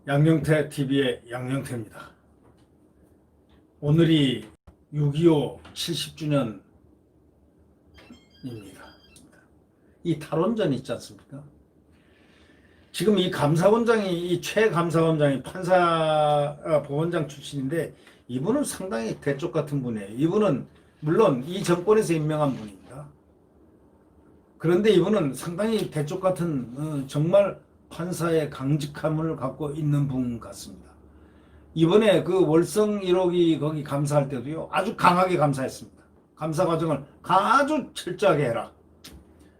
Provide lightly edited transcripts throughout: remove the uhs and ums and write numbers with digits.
양영태 TV의 양영태입니다. 오늘이 6.25 70주년입니다. 이 탈원전 있지 않습니까? 지금 이 감사원장이, 이 최 감사원장이 판사 보원장 출신인데, 이분은 상당히 대쪽 같은 분이에요. 이분은 물론 이 정권에서 임명한 분입니다. 그런데 이분은 상당히 대쪽 같은 정말 판사의 강직함을 갖고 있는 분 같습니다. 이번에 그 월성 1호기 거기 감사할 때도요, 아주 강하게 감사했습니다. 감사 과정을 아주 철저하게 해라.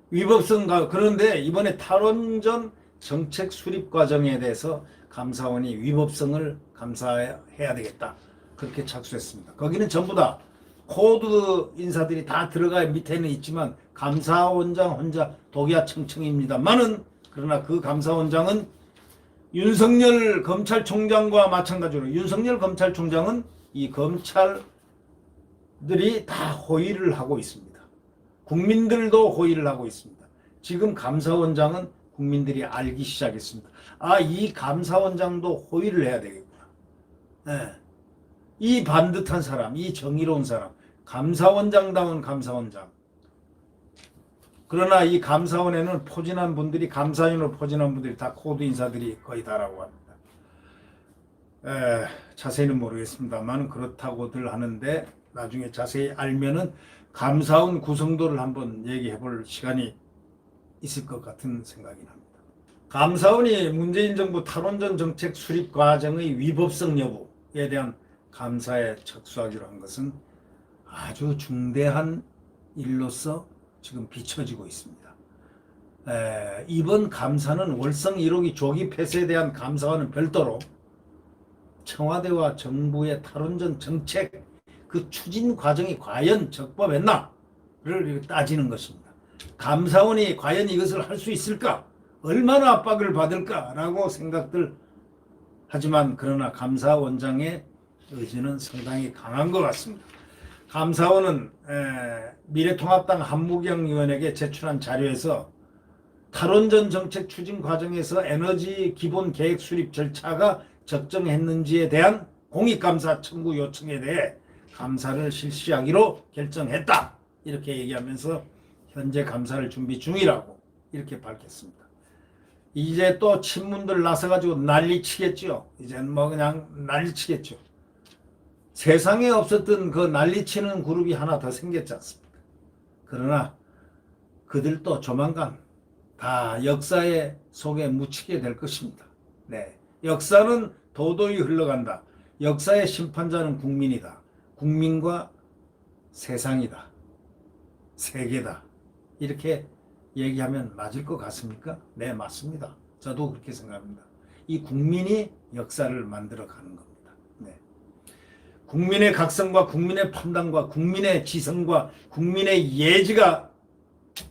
그런데 이번에 탈원전 정책 수립 과정에 대해서 감사원이 위법성을 감사해야 되겠다. 그렇게 착수했습니다. 거기는 전부 다 코드 인사들이 다 들어가 밑에는 있지만 감사원장 혼자 독야 청청입니다만은, 그러나 그 감사원장은 윤석열 검찰총장과 마찬가지로 윤석열 검찰총장은 이 검찰들이 다 호의를 하고 있습니다. 국민들도 호의를 하고 있습니다. 지금 감사원장은 국민들이 알기 시작했습니다. 아, 이 감사원장도 호의를 해야 되겠구나. 네. 이 반듯한 사람, 이 정의로운 사람, 감사원장다운 감사원장. 그러나 이 감사원에는 포진한 분들이, 감사인으로 포진한 분들이 다 코드 인사들이 거의 다라고 합니다. 자세히는 모르겠습니다만 그렇다고들 하는데, 나중에 자세히 알면은 감사원 구성도를 한번 얘기해 볼 시간이 있을 것 같은 생각이 납니다. 감사원이 문재인 정부 탈원전 정책 수립 과정의 위법성 여부에 대한 감사에 착수하기로 한 것은 아주 중대한 일로서 지금 비춰지고 있습니다. 이번 감사는 월성 1호기 조기 폐쇄에 대한 감사와는 별도로 청와대와 정부의 탈원전 정책 그 추진 과정이 과연 적법했나를 따지는 것입니다. 감사원이 과연 이것을 할 수 있을까? 얼마나 압박을 받을까라고 생각들 하지만, 그러나 감사원장의 의지는 상당히 강한 것 같습니다. 감사원은 미래통합당 한무경 의원에게 제출한 자료에서 탈원전 정책 추진 과정에서 에너지 기본 계획 수립 절차가 적정했는지에 대한 공익감사 청구 요청에 대해 감사를 실시하기로 결정했다. 이렇게 얘기하면서 현재 감사를 준비 중이라고 이렇게 밝혔습니다. 이제 또 친문들 나서가지고 난리치겠죠. 이제는 뭐 그냥 난리치겠죠. 세상에 없었던 그 난리치는 그룹이 하나 더 생겼지 않습니까? 그러나 그들도 조만간 다 역사의 속에 묻히게 될 것입니다. 네, 역사는 도도히 흘러간다. 역사의 심판자는 국민이다. 국민과 세상이다. 세계다. 이렇게 얘기하면 맞을 것 같습니까? 네, 맞습니다. 저도 그렇게 생각합니다. 이 국민이 역사를 만들어가는 겁니다. 네. 국민의 각성과 국민의 판단과 국민의 지성과 국민의 예지가,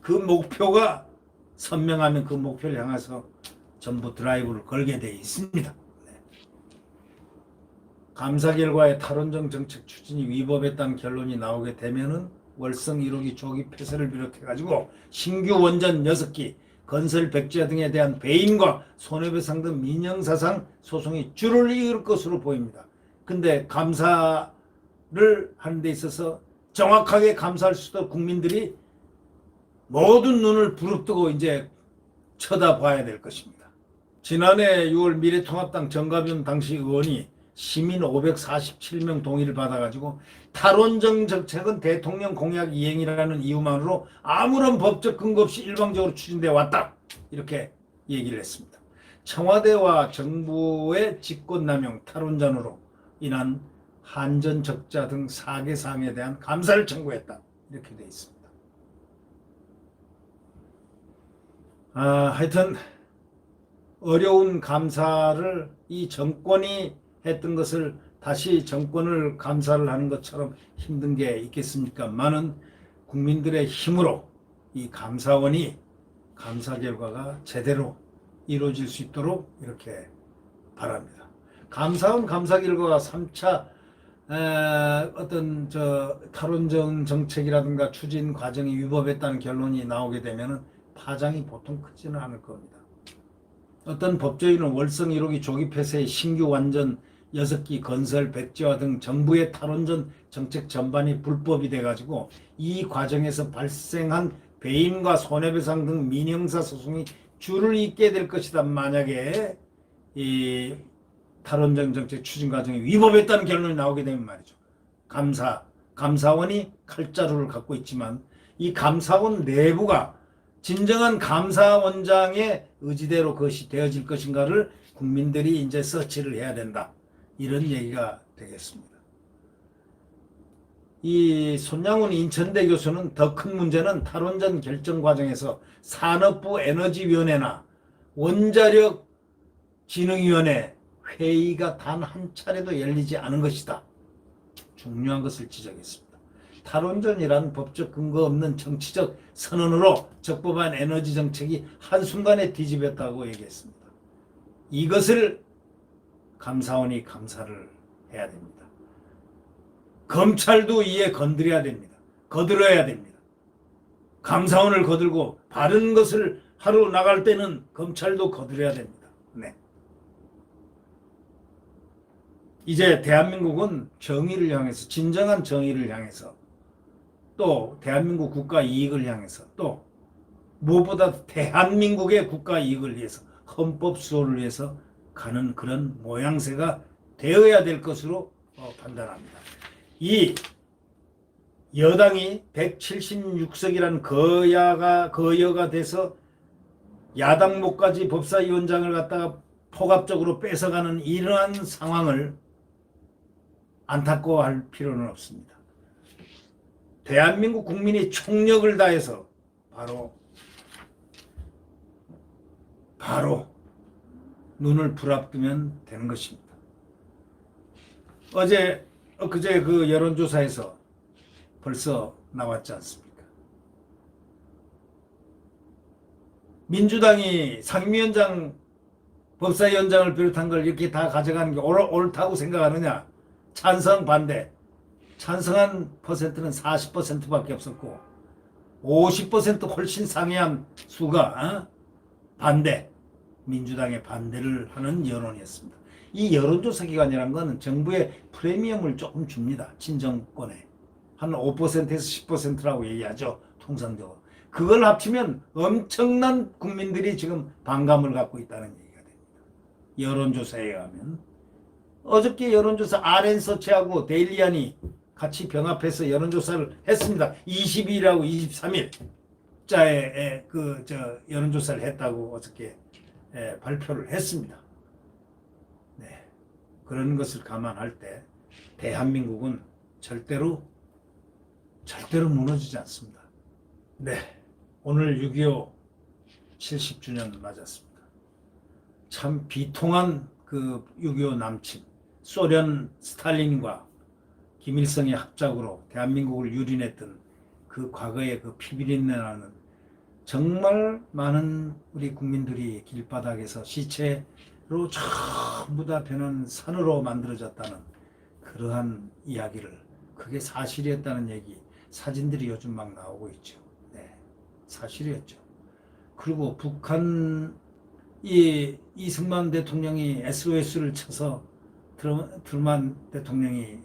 그 목표가 선명하면 그 목표를 향해서 전부 드라이브를 걸게 되어 있습니다. 네. 감사 결과에 탈원전 정책 추진이 위법했다는 결론이 나오게 되면은 월성 1호기 조기 폐쇄를 비롯해가지고 신규 원전 6기, 건설 백지화 등에 대한 배임과 손해배상 등 민형사상 소송이 줄을 이을 것으로 보입니다. 근데 감사를 하는 데 있어서 정확하게 감사할 수 있도록 국민들이 모든 눈을 부릅뜨고 이제 쳐다봐야 될 것입니다. 지난해 6월 미래통합당 정가변 당시 의원이 시민 547명 동의를 받아가지고 탈원전 정책은 대통령 공약 이행이라는 이유만으로 아무런 법적 근거 없이 일방적으로 추진되어 왔다. 이렇게 얘기를 했습니다. 청와대와 정부의 직권남용, 탈원전으로 인한 한전 적자 등 4개 사항에 대한 감사를 청구했다. 이렇게 되어 있습니다. 하여튼 어려운 감사를 이 정권이 했던 것을 다시 정권을 감사를 하는 것처럼 힘든 게 있겠습니까? 많은 국민들의 힘으로 이 감사원이 감사 결과가 제대로 이루어질 수 있도록 이렇게 바랍니다. 감사원 감사 결과가 3차 어떤 탈원전 정책이라든가 추진 과정이 위법했다는 결론이 나오게 되면 파장이 보통 크지는 않을 겁니다. 어떤 법조인은 월성 1호기 조기 폐쇄 신규 완전 6기 건설 백지화 등 정부의 탈원전 정책 전반이 불법이 돼가지고 이 과정에서 발생한 배임과 손해배상 등 민형사 소송이 줄을 잇게 될 것이다. 만약에 이 탈원전 정책 추진 과정에 위법했다는 결론이 나오게 되면 말이죠. 감사원이 칼자루를 갖고 있지만 이 감사원 내부가 진정한 감사원장의 의지대로 그것이 되어질 것인가를 국민들이 이제 서치를 해야 된다. 이런 얘기가 되겠습니다. 이 손양훈 인천대 교수는 더 큰 문제는 탈원전 결정 과정에서 산업부 에너지위원회나 원자력진흥위원회 회의가 단 한 차례도 열리지 않은 것이다. 중요한 것을 지적했습니다. 탈원전이란 법적 근거 없는 정치적 선언으로 적법한 에너지 정책이 한순간에 뒤집혔다고 얘기했습니다. 이것을 감사원이 감사를 해야 됩니다. 검찰도 이에 건드려야 됩니다. 거들어야 됩니다. 감사원을 거들고 바른 것을 하러 나갈 때는 검찰도 거들어야 됩니다. 네. 이제 대한민국은 정의를 향해서, 진정한 정의를 향해서, 또 대한민국 국가 이익을 향해서, 또 무엇보다 대한민국의 국가 이익을 위해서, 헌법 수호를 위해서 가는 그런 모양새가 되어야 될 것으로 판단합니다. 이 여당이 176석이라는 거여가 돼서 야당 목까지 법사위원장을 갖다가 포갑적으로 뺏어가는 이러한 상황을 안타까워할 필요는 없습니다. 대한민국 국민이 총력을 다해서 바로 눈을 부릅뜨면 되는 것입니다. 그제 그 여론조사에서 벌써 나왔지 않습니까? 민주당이 상임위원장, 법사위원장을 비롯한 걸 이렇게 다 가져가는 게 옳다고 생각하느냐? 찬성, 반대. 찬성한 퍼센트는 40%밖에 없었고 50% 훨씬 상회한 수가 반대, 민주당의 반대를 하는 여론이었습니다. 이 여론조사 기관이라는 것은 정부의 프리미엄을 조금 줍니다. 친정권에. 한 5%에서 10%라고 얘기하죠. 통상적으로. 그걸 합치면 엄청난 국민들이 지금 반감을 갖고 있다는 얘기가 됩니다. 여론조사에 의하면. 어저께 여론조사 RN서치하고 데일리안이 같이 병합해서 여론조사를 했습니다. 22일하고 23일자에 여론조사를 했다고 어저께 발표를 했습니다. 네. 그런 것을 감안할 때 대한민국은 절대로 무너지지 않습니다. 네. 오늘 6.25 70주년 맞았습니다. 참 비통한 그 6.25 남침, 소련 스탈린과 김일성의 합작으로 대한민국을 유린했던 그 과거의 그 피비린내나는 정말 많은 우리 국민들이 길바닥에서 시체로 전부 다 변한 산으로 만들어졌다는 그러한 이야기를, 그게 사실이었다는 얘기, 사진들이 요즘 막 나오고 있죠. 네, 사실이었죠. 그리고 북한 이승만 대통령이 SOS를 쳐서 트루만 대통령이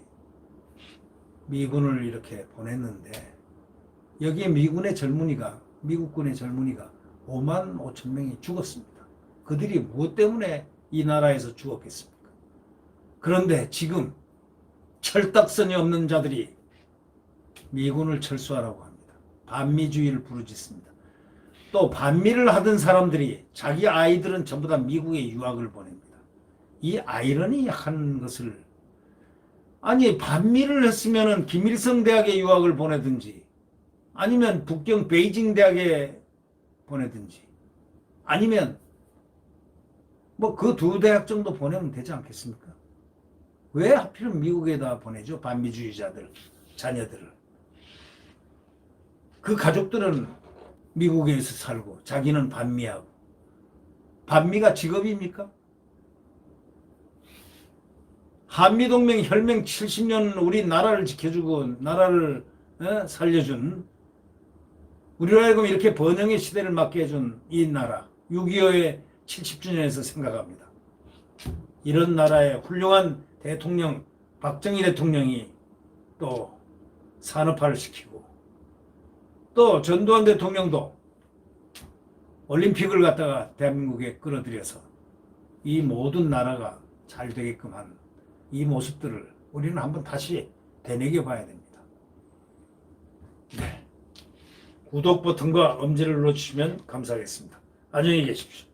미군을 이렇게 보냈는데 여기에 미국군의 젊은이가 5만 5천 명이 죽었습니다. 그들이 무엇 때문에 이 나라에서 죽었겠습니까? 그런데 지금 철딱선이 없는 자들이 미군을 철수하라고 합니다. 반미주의를 부르짖습니다. 또 반미를 하던 사람들이 자기 아이들은 전부 다 미국에 유학을 보냅니다. 이 아이러니한 것을, 아니 반미를 했으면은 김일성 대학에 유학을 보내든지 아니면 북경 베이징 대학에 보내든지 아니면 뭐 그 두 대학 정도 보내면 되지 않겠습니까? 왜 하필은 미국에다 보내죠? 반미주의자들, 자녀들을. 그 가족들은 미국에서 살고 자기는 반미하고. 반미가 직업입니까? 한미동맹 혈맹 70년 우리 나라를 지켜주고 나라를 살려준, 우리로 하여금 이렇게 번영의 시대를 맞게 해준 이 나라, 6.25의 70주년에서 생각합니다. 이런 나라의 훌륭한 대통령 박정희 대통령이 또 산업화를 시키고 또 전두환 대통령도 올림픽을 갖다가 대한민국에 끌어들여서 이 모든 나라가 잘 되게끔 한 이 모습들을 우리는 한번 다시 되새겨 봐야 됩니다. 네. 구독 버튼과 엄지를 눌러주시면 감사하겠습니다. 안녕히 계십시오.